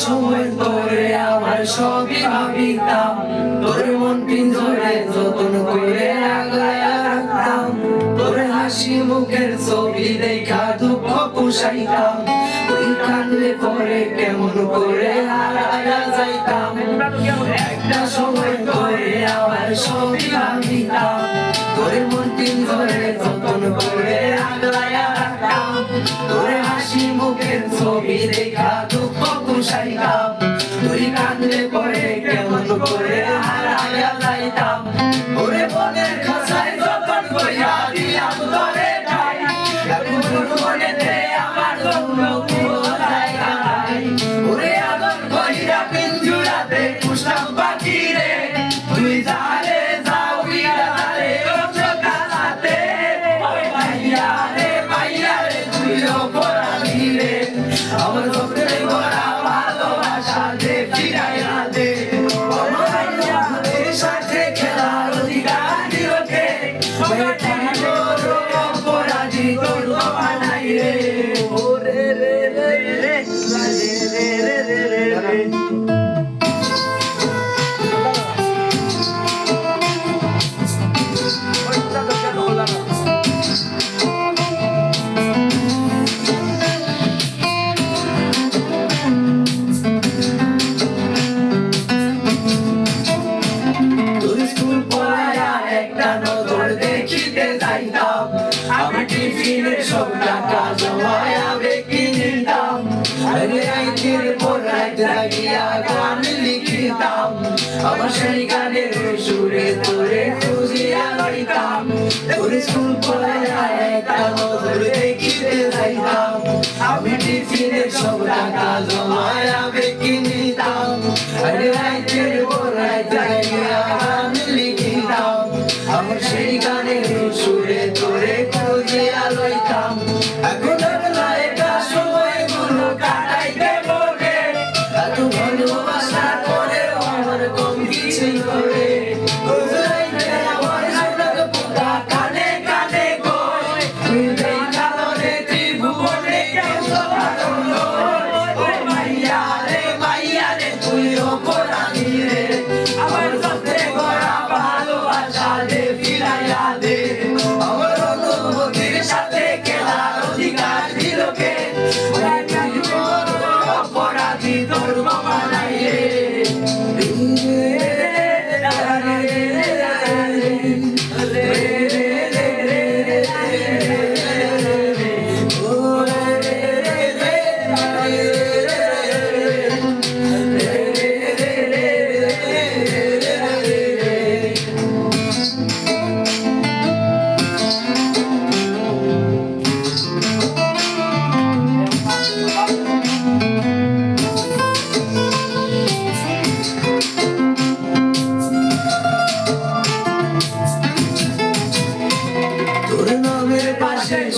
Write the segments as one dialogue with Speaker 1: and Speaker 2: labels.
Speaker 1: সময় তোরে আমার সবই ভাবিতাম, তোর মন পিঞ্জরে যতন করে আগলায় রাখতাম, তোর হাসি মুখের ছবি দেখা দুঃখ পুষাইতাম, তুই কানলে পরে কেমন করে হারায়া যাইতাম। একটা সময় তোরে আমার সবই ভাবিতাম, তোর মন পিঞ্জরে যতন করে আগলায় রাখতাম, তোর হাসি মুখের ছবি দেখা দুঃখ পুষাইতাম, তুই কাঁদলে পরে কেমন করে হারায়া যাইতাম। ওরে মনের খোঁচায় যতন কইরা দিলাম তোরে ঠাই, এখন মনেতে আমার জন্য কোনো জায়গা নাই। ওরে আদর কইরা পিঞ্জুরাতে পুষলাম পাখি রে, তুই যারে যাও বিরারে ওঠো কাছাতে। ওই মাইয়া রে তুই অপরাধী রে, আমার চোখে ভরা ভালোবাসা দে ফিরাইয়া দে। আমার মাইয়াদের সাথে খেলার অধিকার দিল কে, অপরাধী তোর বানাই রে। ওরে রে রে রে রে রে রে রে। আমি টিফিনের সব টাকা জমায়াবে কিনে দাম, রাইতের পর রাত লাগিয়া গান লিখিতাম, আমার সেই গানের সুরে তোরে খুঁজিয়া লইতাম। তোর স্কুল পড়াইয়া একটা নজর দেখিতে যাইতাম, আমি টিফিনের সব টাকা জমায়াবে কিনে দাম, রাইতের পর রাত লাগিয়া গান লিখিতাম, আমার সেই গানের সুরে তোরে খুঁজিয়া লইতাম। এখন একা সময়গুলো কাটাইতে বলে, এত ভালোবাসা করে আমার কম কিছু করে। আমার সোনার পোতা কানে কানে কই, তুই এই কারণে ত্রিভুবনে কেউ ভালো নয়। ও মাইয়া রে তুই অপরাধী রে, আমার চোখে ভরা ভালোবাসা দে ফিরাইয়া দে। আমার অনুভূতির সাথে খেলার অধিকার দিল কে, অপরাধী তোর বাবা নাই রে।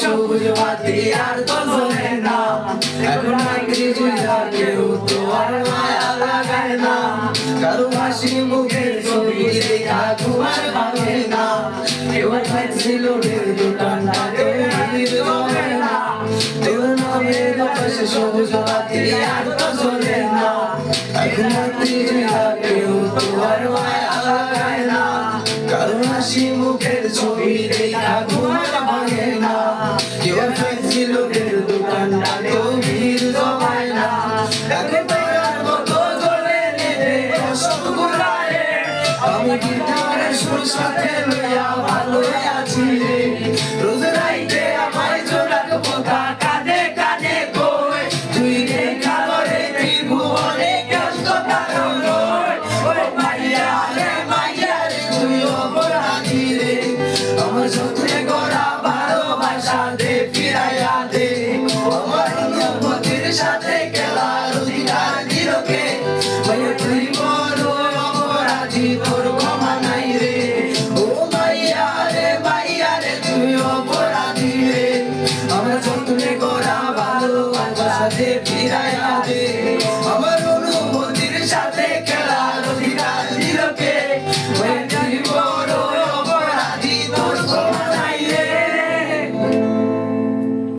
Speaker 1: সবুজ বাতি আর তো জ্বলে না, এখন আগ্রি জুড়া কেউ তো আর মায়া লাগায় না, কারো হাসি মুখের ছবি দেখা তোমার ভাবে না, কেউ খাইছিল দোকানটা জমে না, তোর নামের পাশে সবুজ বাতি আর তো জ্বলে না, এখন আগ্রি জুড়া কেউ তো আর মায়া লাগায় না, কারো হাসি মুখের ছবি দেখা তোমার ভাবে না, কেউ খাইছিল দোকানটা ভিড় জমায় না। এখন তোর মতো জ্বলে নেবে সব গুলারে, আমি গিটারের সুর সাথে লইয়া ভালো আছি রে। রোজ রাইতে আমায় জোড়াক পোকা কাঁদে কাঁদে কই, তুই রে কালরে ত্রিভুবনে কেউ তো কারো নয়। ওই মাইয়া রে তুই অপরাধী রে, আমার ফিরাইয়া দে আমার অনুভূতির সাথে